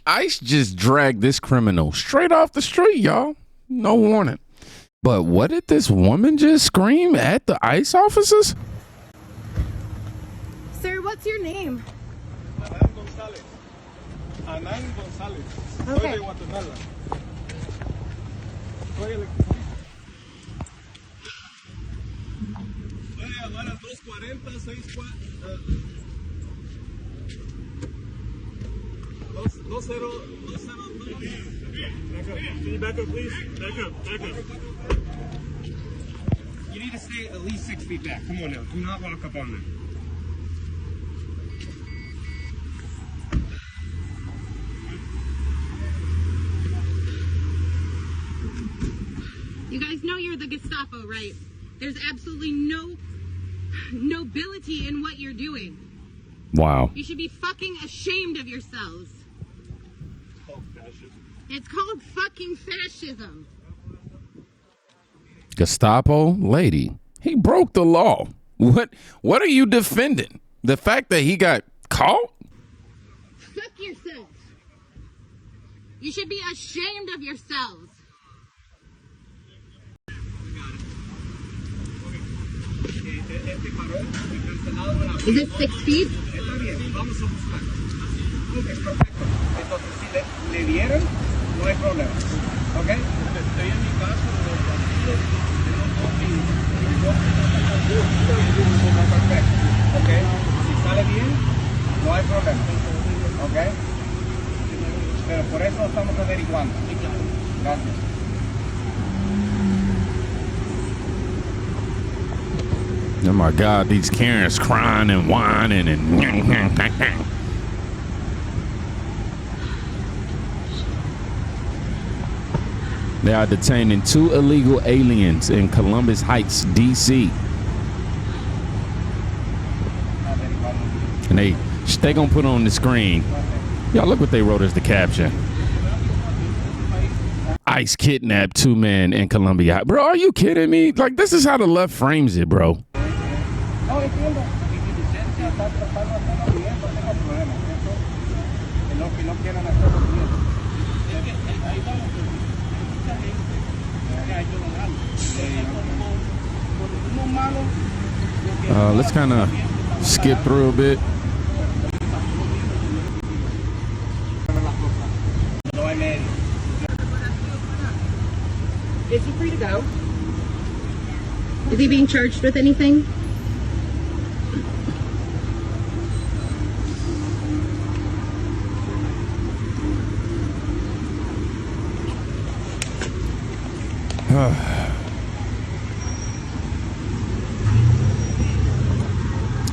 ICE just dragged this criminal straight off the street, y'all. No warning. But what did this woman just scream at the ICE officers? Sir, what's your name? Anan González. Anan González. Okay. Soy de Guatemala. Soy el... Voy a llamar al 240 64 Can you back up, please? Back up. You need to stay at least 6 feet back. Come on now. Do not walk up on them. You guys know you're the Gestapo, right? There's absolutely no nobility in what you're doing. Wow. You should be fucking ashamed of yourselves. It's called fucking fascism. Gestapo lady, he broke the law. What are you defending? The fact that he got caught? Fuck yourself. You should be ashamed of yourselves. Is it 6 feet? Está bien, vamos a buscar. Ok, perfecto. Entonces, si le dieron, no hay problema. ¿Ok? Estoy en mi casa, Perfecto. ¿Ok? Si sale bien, no hay problema. ¿Ok? Pero por eso lo estamos averiguando. Gracias. Oh my God, these Karens crying and whining and they are detaining 2 illegal aliens in Columbus Heights, DC. And they gonna put on the screen. Y'all look what they wrote as the caption. ICE kidnapped 2 men in Columbia. Bro, are you kidding me? Like, this is how the left frames it, bro. No, entiendo. Y mi licencia está tratando de hacerlo bien, no tengo problema. Eso, que no quieran hacerlo bien. Ahí vamos, mucha gente que ha hecho lo malo. Como malo. Let's kind of skip through a bit. No hay medio. Is he free to go? Is he being charged with anything?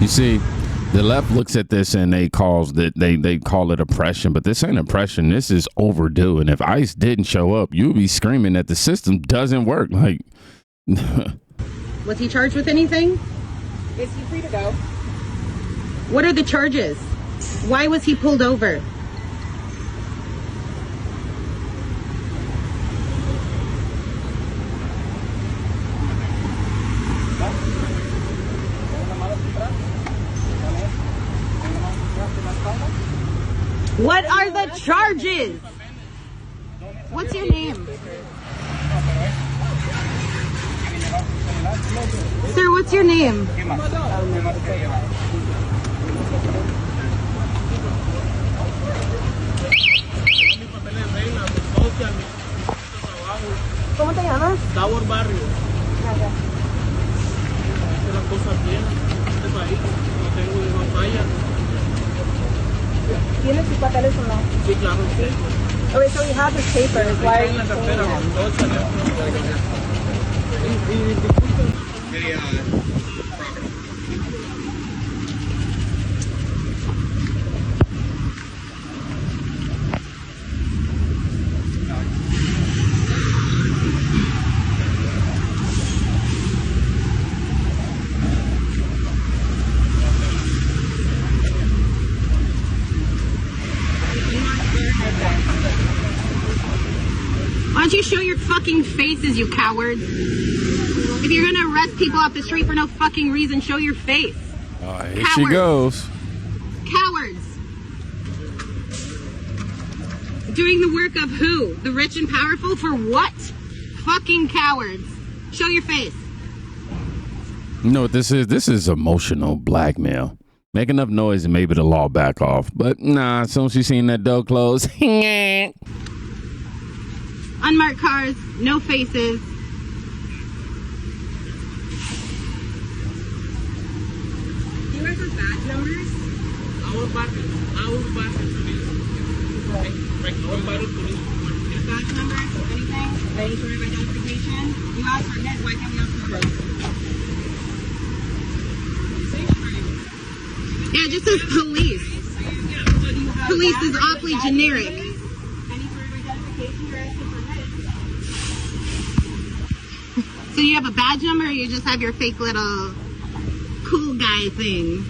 You see, the left looks at this and they call it oppression, but this ain't oppression. This is overdue. And if ICE didn't show up, you'd be screaming that the system doesn't work. Like, Was he charged with anything? Is he free to go? What are the charges? Why was he pulled over? What are the charges? What's your name? Sir, what's your name? ¿Cómo te llamas? Tower Barrio. Gracias. Hace las cosas bien en este país. No tengo de falla. ¿Tienes tus papeles o no? Sí, claro, sí. Okay, so we have his papers. Why are you La saying cartera, that? todo el teléfono. Why don't you show your fucking faces, you cowards? If you're gonna arrest people off the street for no fucking reason, show your face. Here she goes. Cowards. Doing the work of who? The rich and powerful? For what? Fucking cowards. Show your face. You know what this is? This is emotional blackmail. Make enough noise and maybe the law back off. But nah, as soon as she seen that door close. Unmarked cars, no faces. Do you remember badge numbers? Our battle police. Our battle police. Badge numbers, anything? Any sort of identification? You asked for head, why can't we ask for birth? Yeah, it just says police. Police is awfully generic. Any sort of identification you're asking for head? So you have a badge number or you just have your fake little cool guy thing?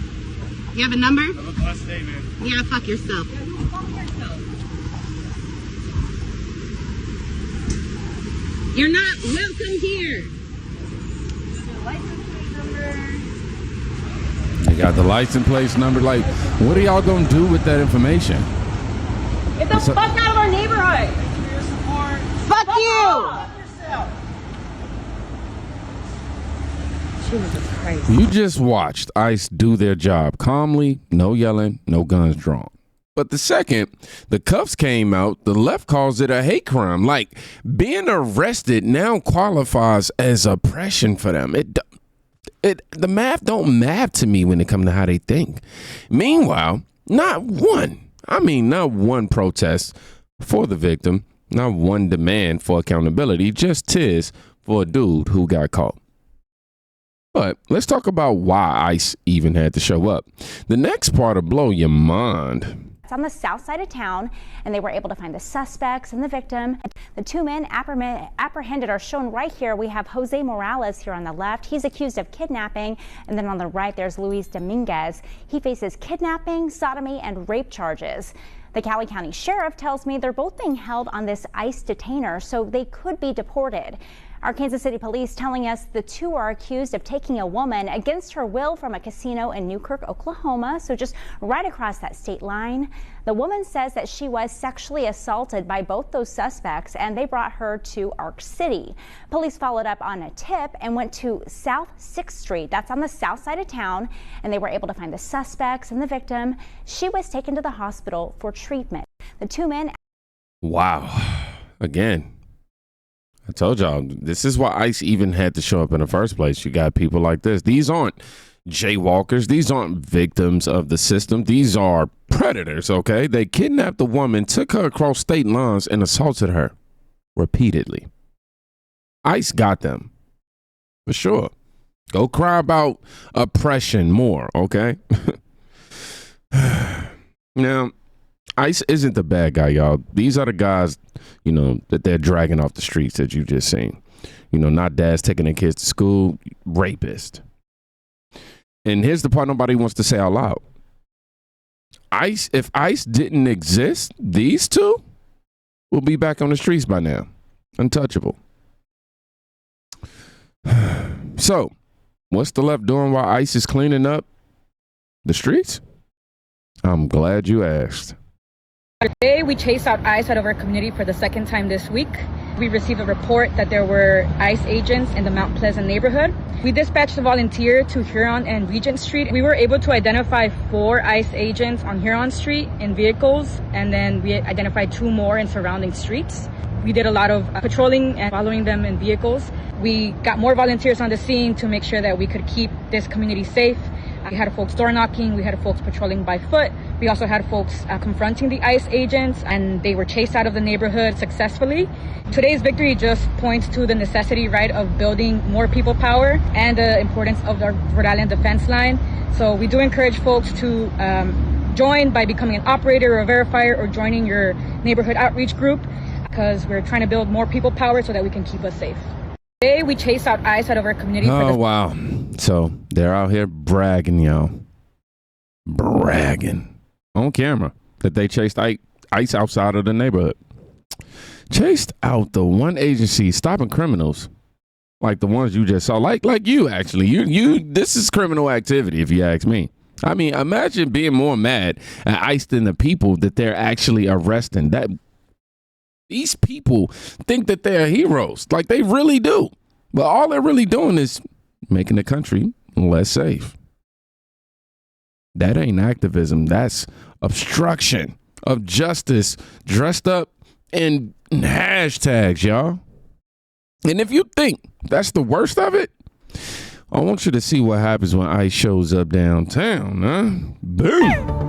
You have a number? Have a blessed day, man. Yeah, fuck yourself. You're not welcome here. They got the license plate number. Like, what are y'all gonna do with that information? Get the fuck out of our neighborhood! Fuck you! Jesus Christ. You just watched ICE do their job calmly, no yelling, no guns drawn. But the second the cuffs came out, the left calls it a hate crime. Like, being arrested now qualifies as oppression for them. The math don't map to me when it comes to how they think. Meanwhile, not one protest for the victim, not one demand for accountability, just tis for a dude who got caught. But let's talk about why ICE even had to show up. The next part will blow your mind. It's on the south side of town, and they were able to find the suspects and the victim. The two men apprehended are shown right here. We have Jose Morales here on the left. He's accused of kidnapping. And then on the right, there's Luis Dominguez. He faces kidnapping, sodomy, and rape charges. The Cali County Sheriff tells me they're both being held on this ICE detainer, so they could be deported. Our Kansas City police telling us the two are accused of taking a woman against her will from a casino in Newkirk, Oklahoma, so just right across that state line. The woman says that she was sexually assaulted by both those suspects, and they brought her to Ark City. Police followed up on a tip and went to South 6th Street. That's on the south side of town, and they were able to find the suspects and the victim. She was taken to the hospital for treatment. The two men... Wow. Again, I told y'all, this is why ICE even had to show up in the first place. You got people like this. These aren't jaywalkers. These aren't victims of the system. These are predators, okay? They kidnapped the woman, took her across state lines, and assaulted her repeatedly. ICE got them, for sure. Go cry about oppression more, okay? Now, ICE isn't the bad guy, y'all. These are the guys, that they're dragging off the streets that you just seen. Not dads taking their kids to school, rapist. And here's the part nobody wants to say out loud. If ICE didn't exist, these two will be back on the streets by now. Untouchable. So, what's the left doing while ICE is cleaning up the streets? I'm glad you asked. Today, we chased out ICE out of our community for the second time this week. We received a report that there were ICE agents in the Mount Pleasant neighborhood. We dispatched a volunteer to Huron and Regent Street. We were able to identify 4 ICE agents on Huron Street in vehicles, and then we identified 2 more in surrounding streets. We did a lot of patrolling and following them in vehicles. We got more volunteers on the scene to make sure that we could keep this community safe. We had folks door knocking, we had folks patrolling by foot. We also had folks confronting the ICE agents, and they were chased out of the neighborhood successfully. Today's victory just points to the necessity, right, of building more people power and the importance of our Rhode Island defense line. So we do encourage folks to join by becoming an operator or a verifier or joining your neighborhood outreach group, because we're trying to build more people power so that we can keep us safe. Today, we chased out ICE out of our community. Oh, wow. So they're out here bragging, y'all. Bragging on camera that they chased ICE outside of the neighborhood. Chased out the one agency stopping criminals like the ones you just saw. Like you, actually. You. This is criminal activity, if you ask me. I mean, imagine being more mad at ICE than the people that they're actually arresting. These people think that they're heroes, like they really do. But all they're really doing is making the country less safe. That ain't activism. That's obstruction of justice dressed up in hashtags, y'all. And if you think that's the worst of it, I want you to see what happens when ICE shows up downtown, huh? Boom.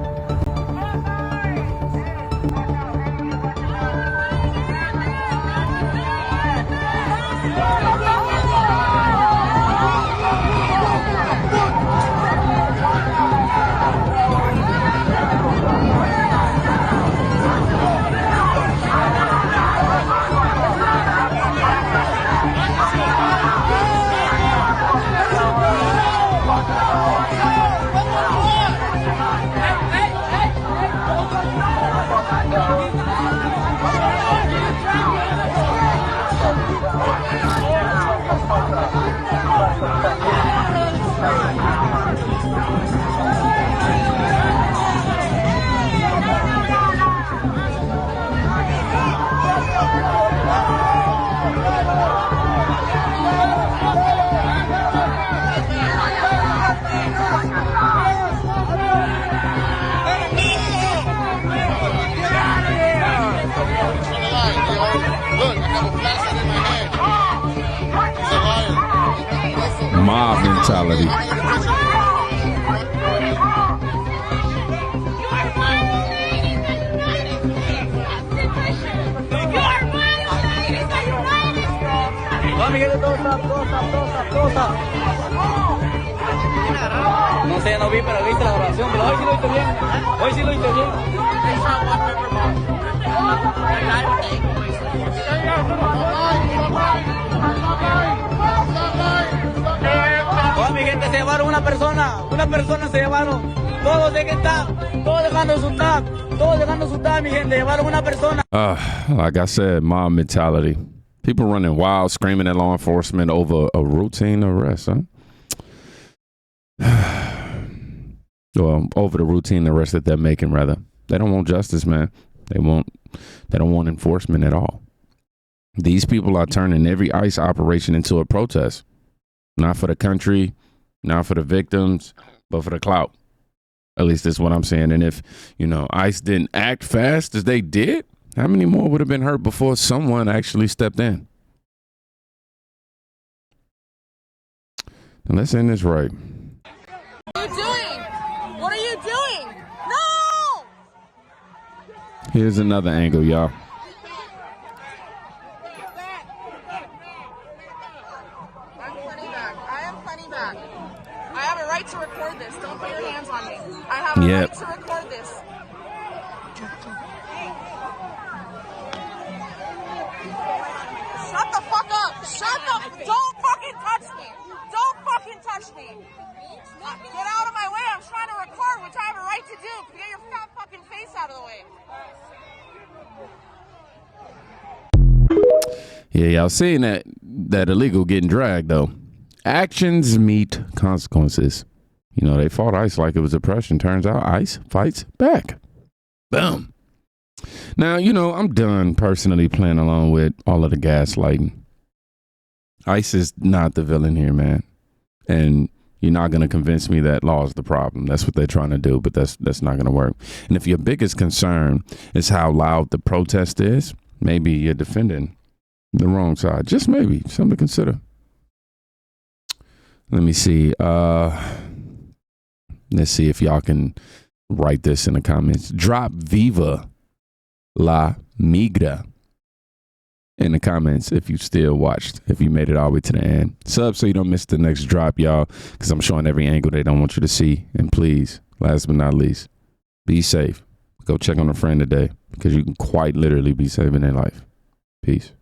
Mob mentality. No sé, no vi, pero viste la oración. Pero hoy sí lo hice bien. Hoy sí lo hice bien. Toda mi gente se llevaron una persona se llevaron. Todos dejando su tag, mi gente, llevaron una persona. Like I said, mob mentality. People running wild, screaming at law enforcement over a routine arrest, huh? Well, over the routine arrest that they're making, rather. They don't want justice, man. They don't want enforcement at all. These people are turning every ICE operation into a protest. Not for the country, not for the victims, but for the clout. At least that's what I'm saying. And if, ICE didn't act fast as they did, how many more would have been hurt before someone actually stepped in? And let's end this right. What are you doing? What are you doing? No! Here's another angle, y'all. I am funny back. I have a right to record this. Don't put your hands on me. I have a right to record this. Shut the fuck up. Don't fucking touch me. Don't fucking touch me. Get out of my way. I'm trying to record, which I have a right to do. Get your fat fucking face out of the way. Yeah, y'all seeing that illegal getting dragged, though. Actions meet consequences. They fought ICE like it was oppression. Turns out ICE fights back. Boom. Now, I'm done personally playing along with all of the gaslighting. ICE is not the villain here, man. And you're not going to convince me that law is the problem. That's what they're trying to do, but that's not going to work. And if your biggest concern is how loud the protest is, maybe you're defending the wrong side. Just maybe. Something to consider. Let me see. Let's see if y'all can write this in the comments. Drop Viva La Migra in the comments if you still watched, if you made it all the way to the end. Sub so you don't miss the next drop, y'all, because I'm showing every angle they don't want you to see. And please, last but not least, be safe. Go check on a friend today because you can quite literally be saving their life. Peace.